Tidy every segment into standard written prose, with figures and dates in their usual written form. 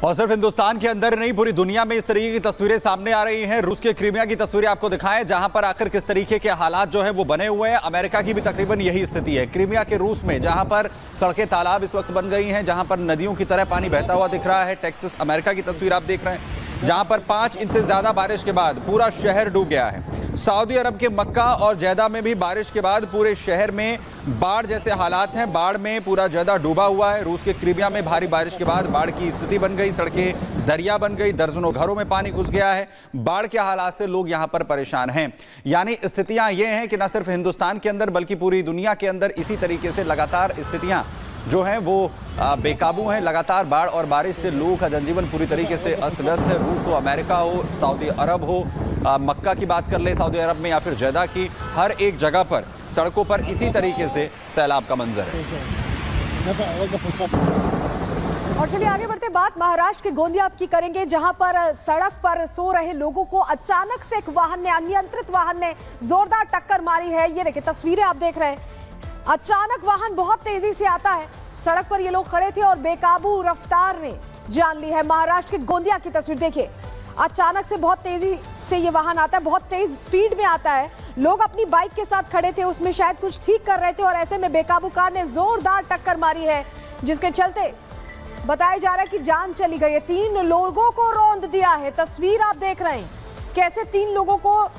और सिर्फ हिंदुस्तान के अंदर नहीं, पूरी दुनिया में इस तरीके की तस्वीरें सामने आ रही हैं। रूस के क्रीमिया की तस्वीरें आपको दिखाएं, जहां पर आखिर किस तरीके के हालात जो है वो बने हुए हैं। अमेरिका की भी तकरीबन यही स्थिति है। क्रीमिया के रूस में जहां पर सड़कें तालाब इस वक्त बन गई हैं, जहां पर नदियों की तरह पानी बहता हुआ दिख रहा है। टेक्सास अमेरिका की तस्वीर आप देख रहे हैं, जहां पर 5 इंच से ज्यादा बारिश के बाद पूरा शहर डूब गया है। सऊदी अरब के मक्का और जैदा में भी बारिश के बाद पूरे शहर में बाढ़ जैसे हालात हैं। बाढ़ में पूरा जैदा डूबा हुआ है। रूस के क्रीमिया में भारी बारिश के बाद बाढ़ की स्थिति बन गई, सड़कें दरिया बन गई, दर्जनों घरों में पानी घुस गया है। बाढ़ के हालात से लोग यहां पर परेशान हैं। यानी स्थितियां ये हैं कि न सिर्फ हिंदुस्तान के अंदर बल्कि पूरी दुनिया के अंदर इसी तरीके से लगातार स्थितियां जो हैं वो बेकाबू हैं। लगातार बाढ़ और बारिश से लोगों का जनजीवन पूरी तरीके से अस्त व्यस्त है। रूस हो, अमेरिका हो, सऊदी अरब हो, मक्का की बात कर ले सऊदी अरब में या फिर जैदा की, हर एक जगह पर सड़कों पर इसी तरीके से सैलाब का मंजर है। और चलिए आगे बढ़ते, बात महाराष्ट्र के गोंदिया की करेंगे, जहां पर सड़क पर सो रहे लोगों को अचानक से एक वाहन ने, अनियंत्रित वाहन ने जोरदार टक्कर मारी है। ये देखिए तस्वीरें आप देख रहे हैं। अचानक वाहन बहुत तेजी से आता है, सड़क पर ये लोग खड़े थे और बेकाबू रफ्तार ने जान ली है। महाराष्ट्र के गोंदिया की तस्वीर देखिए, अचानक से बहुत तेजी से ये वाहन आता है, बहुत तेज स्पीड में आता है। लोग अपनी बाइक के साथ खड़े थे, उसमें शायद कुछ ठीक कर रहे थे और ऐसे में बेकाबू कार ने जोरदार टक्कर मारी है, जिसके चलते बताया जा रहा है कि जान चली गई है। 3 लोगों को रौंद दिया है। तस्वीर आप देख रहे हैं कैसे 3 लोगों को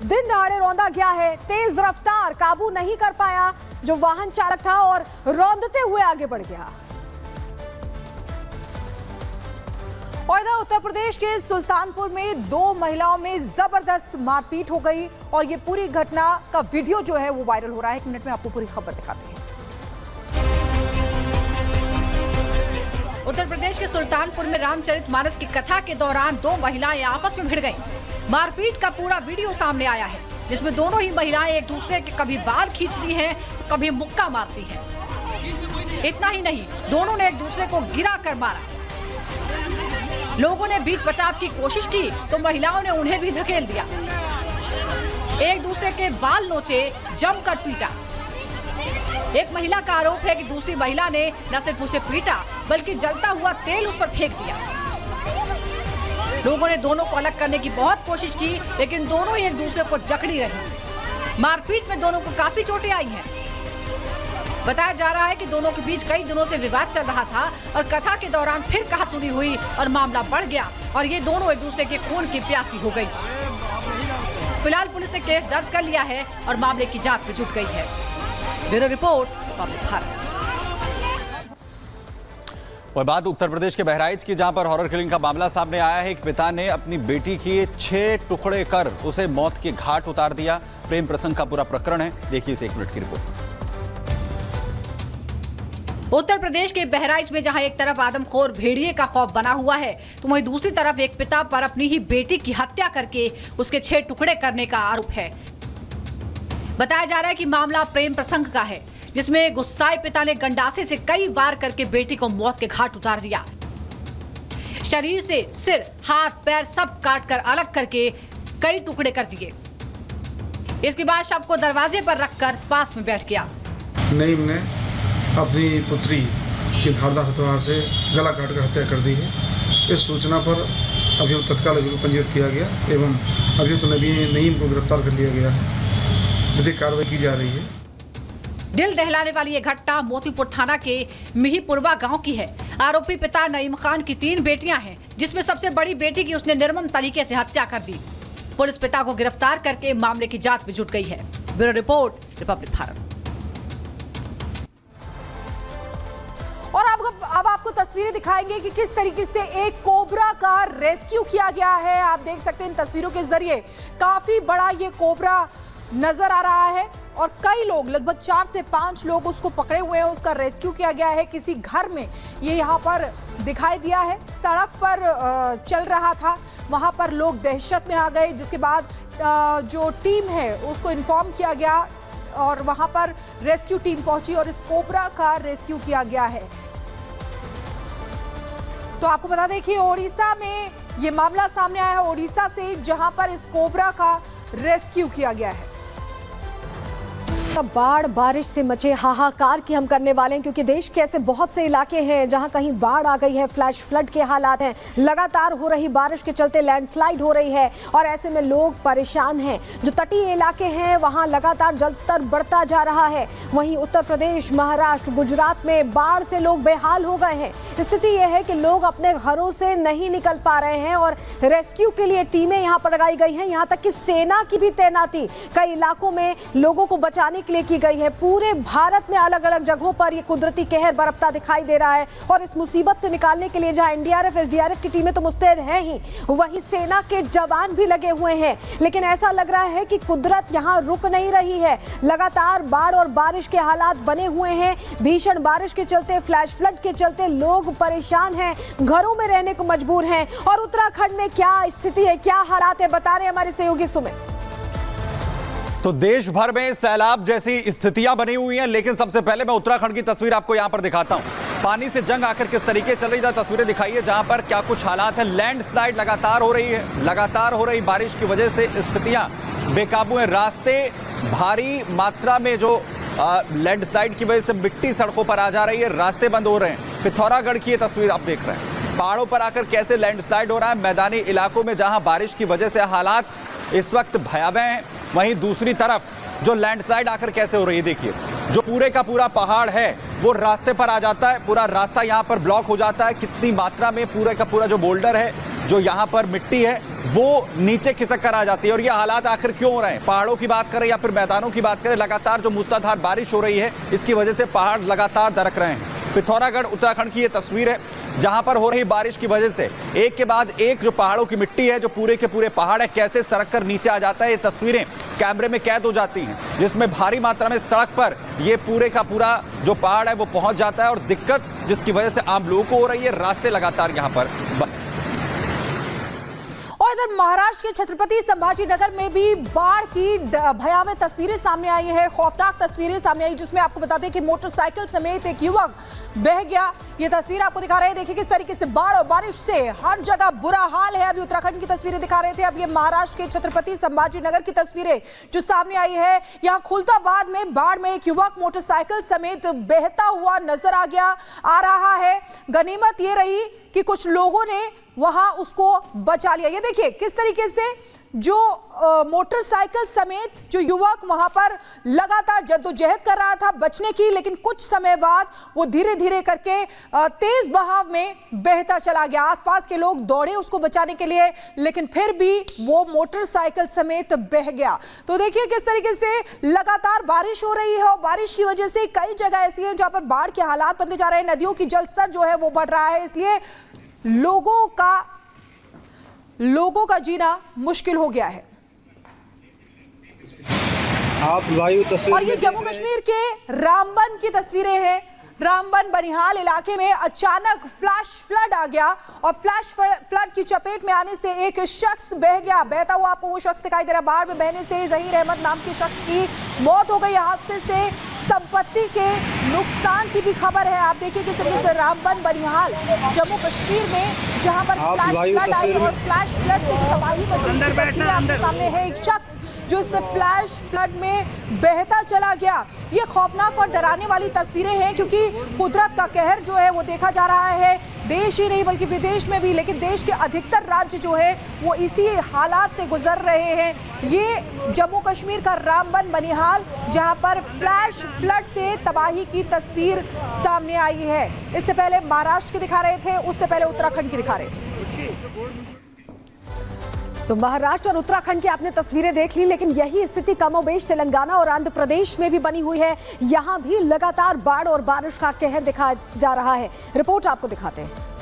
दिन दहाड़े रौंदा गया है। तेज रफ्तार, काबू नहीं कर पाया जो वाहन चालक था और रौंदते हुए आगे बढ़ गया। और इधर उत्तर प्रदेश के सुल्तानपुर में 2 महिलाओं में जबरदस्त मारपीट हो गई और ये पूरी घटना का वीडियो जो है वो वायरल हो रहा है। 1 मिनट में आपको पूरी खबर दिखाते हैं। उत्तर प्रदेश के सुल्तानपुर में रामचरितमानस की कथा के दौरान 2 महिलाएं आपस में भिड़ गईं। मारपीट का पूरा वीडियो सामने आया है, जिसमें दोनों ही महिलाएं एक दूसरे के कभी बाल खींचती हैं तो कभी मुक्का मारती हैं। इतना ही नहीं, दोनों ने एक दूसरे को गिरा कर मारा। लोगों ने बीच बचाव की कोशिश की तो महिलाओं ने उन्हें भी धकेल दिया। एक दूसरे के बाल नोचे, जमकर पीटा। एक महिला का आरोप है कि दूसरी महिला ने न सिर्फ उसे पीटा बल्कि जलता हुआ तेल उस पर फेंक दिया। लोगों ने दोनों को अलग करने की बहुत कोशिश की, लेकिन दोनों ही एक दूसरे को जकड़ी रही। मारपीट में दोनों को काफी चोटें आई हैं। बताया जा रहा है कि दोनों के बीच कई दिनों से विवाद चल रहा था और कथा के दौरान फिर कहासुनी हुई और मामला बढ़ गया और ये दोनों एक दूसरे के खून की प्यासी हो गई। फिलहाल पुलिस ने केस दर्ज कर लिया है और मामले की जांच में जुट गई है। Bureau report, Republic Bharat. और बात उत्तर प्रदेश के बहराइच की, जहां पर हॉरर किलिंग का मामला सामने आया है। एक पिता ने अपनी बेटी के 6 टुकड़े कर उसे मौत के घाट उतार दिया। प्रेम प्रसंग का पूरा प्रकरण है, देखिए इस 1 मिनट की रिपोर्ट। उत्तर प्रदेश के बहराइच में जहां एक तरफ आदमखोर भेड़िए का खौफ बना हुआ है, तो वहीं दूसरी तरफ एक पिता पर अपनी ही बेटी की हत्या करके उसके 6 टुकड़े करने का आरोप है। बताया जा रहा है कि मामला प्रेम प्रसंग का है, जिसमें गुस्साए पिता ने गंडासे से कई बार करके बेटी को मौत के घाट उतार दिया। शरीर से सिर, हाथ, पैर सब काट कर अलग करके कई टुकड़े कर दिए। इसके बाद शव को दरवाजे पर रखकर पास में बैठ गया। नईम ने अपनी पुत्री की धारदार हथियार से गला काटकर हत्या कर दी है। इस सूचना पर अभियुक्त तत्काल अभियोग पंजीकृत किया गया एवं अभियुक्त नईम को गिरफ्तार कर लिया गया है। विधिक कार्रवाई की जा रही है। दिल दहलाने वाली ये घटना मोतीपुर थाना के मिहीपुरवा गांव की है। आरोपी पिता नईम खान की 3 बेटियां हैं, जिसमें सबसे बड़ी बेटी की उसने निर्मम तरीके से हत्या कर दी। पुलिस पिता को गिरफ्तार करके मामले की जांच में जुट गई है। Bureau report, Republic Bharat. और अब आपको तस्वीरें दिखाएंगे कि किस तरीके से एक कोबरा का रेस्क्यू किया गया है। आप देख सकते हैं इन तस्वीरों के जरिए, काफी बड़ा ये कोबरा नजर आ रहा है और कई लोग, लगभग 4 से 5 लोग उसको पकड़े हुए हैं। उसका रेस्क्यू किया गया है किसी घर में, ये यहाँ पर दिखाई दिया है। सड़क पर चल रहा था, वहां पर लोग दहशत में आ गए, जिसके बाद जो टीम है उसको इन्फॉर्म किया गया और वहां पर रेस्क्यू टीम पहुंची और इस कोबरा का रेस्क्यू किया गया है। तो आपको बता दें कि ओडिशा में ये मामला सामने आया है, ओडिशा से, जहां पर इस कोबरा का रेस्क्यू किया गया है। बाढ़ बारिश से मचे हाहाकार की हम करने वाले हैं, क्योंकि देश के ऐसे बहुत से इलाके हैं जहां कहीं बाढ़ आ गई है, फ्लैश फ्लड के हालात हैं, लगातार हो रही बारिश के चलते लैंडस्लाइड हो रही है और ऐसे में लोग परेशान हैं। जो तटीय इलाके हैं वहां लगातार जलस्तर बढ़ता जा रहा है। वहीं उत्तर प्रदेश, महाराष्ट्र, गुजरात में बाढ़ से लोग बेहाल हो गए हैं। स्थिति यह है कि लोग अपने घरों से नहीं निकल पा रहे हैं और रेस्क्यू के लिए टीमें यहां पर लगाई गई हैं। यहां तक कि सेना की भी तैनाती कई इलाकों में लोगों को बचाने के लिए की गई है। पूरे भारत में अलग अलग जगहों पर ये कुदरती कहर बरपता दिखाई दे रहा है और इस मुसीबत से निकालने के लिए जहां एनडीआरएफ, एसडीआरएफ की टीमें तो मुस्तैद हैं ही, वहीं सेना के जवान भी लगे हुए हैं। लेकिन ऐसा लग रहा है कि कुदरत यहां रुक नहीं रही है। लगातार बाढ़ और बारिश के हालात बने हुए हैं। भीषण बारिश के चलते, फ्लैश फ्लड के चलते लोग परेशान हैं, घरों में रहने को मजबूर हैं। और उत्तराखंड में क्या स्थिति है, क्या हालात है, बता रहे हमारे सहयोगी सुमित। तो देश भर में सैलाब जैसी स्थितियां बनी हुई हैं, लेकिन सबसे पहले मैं उत्तराखंड की तस्वीर आपको यहां पर दिखाता हूं। पानी से जंग आकर किस तरीके चल रही है, तस्वीरें दिखाइए जहां पर क्या कुछ हालात है। लैंडस्लाइड लगातार हो रही है, लगातार हो रही बारिश की वजह से स्थितियां बेकाबू हैं। रास्ते भारी मात्रा में जो लैंडस्लाइड की वजह से मिट्टी सड़कों पर आ जा रही है, रास्ते बंद हो रहे हैं। पिथौरागढ़ की ये तस्वीर आप देख रहे हैं, पहाड़ों पर आकर कैसे लैंडस्लाइड हो रहा है। मैदानी इलाकों में जहां बारिश की वजह से हालात इस वक्त भयावह हैं, वहीं दूसरी तरफ जो लैंडस्लाइड आकर कैसे हो रही है, देखिए जो पूरे का पूरा पहाड़ है वो रास्ते पर आ जाता है, पूरा रास्ता यहाँ पर ब्लॉक हो जाता है। कितनी मात्रा में पूरे का पूरा जो बोल्डर है, जो यहाँ पर मिट्टी है, वो नीचे खिसक कर आ जाती है। और ये हालात आखिर क्यों हो रहे हैं, पहाड़ों की बात करें या फिर मैदानों की बात करें, लगातार जो मूसलाधार बारिश हो रही है इसकी वजह से पहाड़ लगातार दरक रहे हैं। पिथौरागढ़ उत्तराखंड की ये तस्वीर है जहां पर हो रही बारिश की वजह से एक के बाद एक जो पहाड़ों की मिट्टी है, जो पूरे के पूरे पहाड़ है, कैसे सड़क कर नीचे आ जाता है। ये तस्वीरें कैमरे में कैद हो जाती हैं, जिसमें भारी मात्रा में सड़क पर ये पूरे का पूरा जो पहाड़ है वो पहुंच जाता है और दिक्कत जिसकी वजह से आम लोगों को हो रही है। रास्ते लगातार यहां पर बंद। और इधर महाराष्ट्र के छत्रपति संभाजी नगर में भी बाढ़ की भयावह तस्वीरें सामने आई है, खौफनाक तस्वीरें सामने आई, जिसमें आपको बता दें कि मोटरसाइकिल समेत एक युवक बह गया। ये तस्वीर आपको दिखा रहे हैं, देखिए किस तरीके से बाढ़ और बारिश से हर जगह बुरा हाल है। अभी उत्तराखंड की तस्वीरें दिखा रहे थे, अब ये महाराष्ट्र के छत्रपति संभाजी नगर की तस्वीरें जो सामने आई है। यहाँ खुलताबाद में बाढ़ में एक युवक मोटरसाइकिल समेत बहता हुआ नजर आ रहा है। गनीमत ये रही कि कुछ लोगों ने वहां उसको बचा लिया। ये देखिए किस तरीके से जो मोटरसाइकिल समेत जो युवक वहां पर लगातार जद्दोजहद कर रहा था बचने की, लेकिन कुछ समय बाद वो धीरे धीरे करके तेज बहाव में बहता चला गया। आसपास के लोग दौड़े उसको बचाने के लिए, लेकिन फिर भी वो मोटरसाइकिल समेत बह गया। तो देखिए किस तरीके से लगातार बारिश हो रही है और बारिश की वजह से कई जगह ऐसी है जहां पर बाढ़ के हालात बनते जा रहे हैं। नदियों की जलस्तर जो है वो बढ़ रहा है, इसलिए लोगों का जीना मुश्किल हो गया है। आप वायु तस्वीर और ये जम्मू कश्मीर के रामबन की तस्वीरें हैं। रामबन बनिहाल इलाके में अचानक फ्लैश फ्लड आ गया और फ्लैश फ्लड की चपेट में आने से एक शख्स बह गया। बहता हुआ आपको वो शख्स दिखाई दे रहा है। बाढ़ में बहने से जहीर अहमद नाम के शख्स की मौत हो गई। हादसे से संपत्ति के नुकसान की भी खबर है। आप देखिए किस तरीके से रामबन बनिहाल जम्मू कश्मीर में जहां पर फ्लैश फ्लड आई और फ्लैश फ्लड से जो तबाही मची, तस्वीरें आपके सामने है। एक शख्स जो इस फ्लैश फ्लड में बहता चला गया। ये खौफनाक और डराने वाली तस्वीरें हैं, क्योंकि कुदरत का कहर जो है वो देखा जा रहा है देश ही नहीं बल्कि विदेश में भी। लेकिन देश के अधिकतर राज्य जो है वो इसी हालात से गुजर रहे हैं। ये जम्मू कश्मीर का रामबन बनिहाल जहां पर फ्लैश फ्लड से तबाही की तस्वीर सामने आई है। इससे पहले महाराष्ट्र की दिखा रहे थे, उससे पहले उत्तराखंड की दिखा रहे थे। तो महाराष्ट्र और उत्तराखंड की आपने तस्वीरें देख ली, लेकिन यही स्थिति कमोबेश तेलंगाना और आंध्र प्रदेश में भी बनी हुई है। यहां भी लगातार बाढ़ और बारिश का कहर दिखा जा रहा है। रिपोर्ट आपको दिखाते हैं।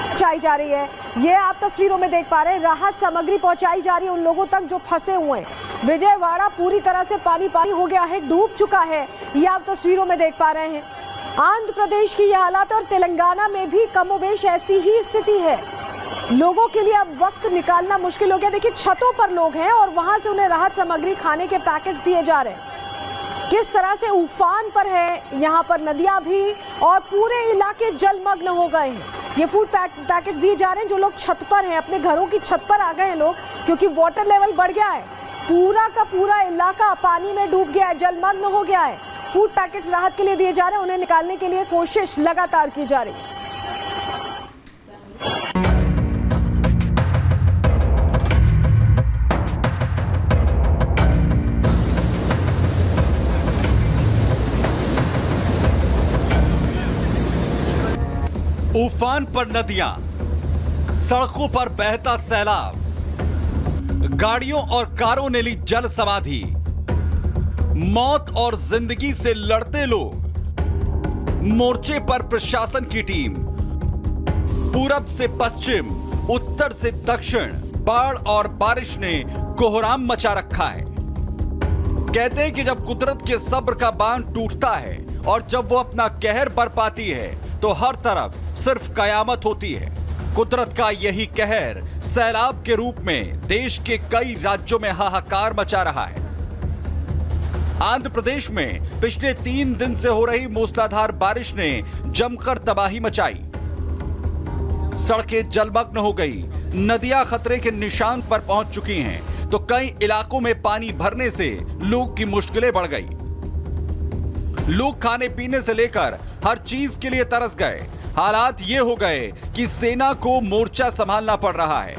पहुंचाई जा रही है, ये आप तस्वीरों में देख पा रहे हैं। राहत सामग्री पहुंचाई जा रही है उन लोगों तक जो फंसे हुए हैं। विजयवाड़ा पूरी तरह से पानी पानी हो गया है, डूब चुका है, ये आप तस्वीरों में देख पा रहे हैं। आंध्र प्रदेश की ये हालात और तेलंगाना में भी कमोबेश ऐसी ही स्थिति है। लोगों के लिए अब वक्त निकालना मुश्किल हो गया। देखिए छतों पर लोग हैं और वहां से उन्हें राहत सामग्री, खाने के पैकेट्स दिए जा रहे हैं। किस तरह से उफान पर है यहाँ पर नदियां भी और पूरे इलाके जलमग्न हो गए हैं। ये फूड पैकेट्स दिए जा रहे हैं। जो लोग छत पर हैं, अपने घरों की छत पर आ गए हैं लोग, क्योंकि वाटर लेवल बढ़ गया है। पूरा का पूरा इलाका पानी में डूब गया है, जलमग्न हो गया है। फूड पैकेट्स राहत के लिए दिए जा रहे हैं, उन्हें निकालने के लिए कोशिश लगातार की जा रही है। उफान पर नदियां, सड़कों पर बहता सैलाब, गाड़ियों और कारों ने ली जल समाधि, मौत और जिंदगी से लड़ते लोग, मोर्चे पर प्रशासन की टीम, पूरब से पश्चिम, उत्तर से दक्षिण, बाढ़ और बारिश ने कोहराम मचा रखा है। कहते हैं कि जब कुदरत के सब्र का बांध टूटता है और जब वो अपना कहर बरपाती है तो हर तरफ सिर्फ कयामत होती है। कुदरत का यही कहर सैलाब के रूप में देश के कई राज्यों में हाहाकार मचा रहा है। आंध्र प्रदेश में पिछले 3 दिन से हो रही मूसलाधार बारिश ने जमकर तबाही मचाई। सड़कें जलमग्न हो गई, नदियां खतरे के निशान पर पहुंच चुकी हैं, तो कई इलाकों में पानी भरने से लोग की मुश्किलें बढ़ गई। लोग खाने पीने से लेकर हर चीज के लिए तरस गए। हालात ये हो गए कि सेना को मोर्चा संभालना पड़ रहा है।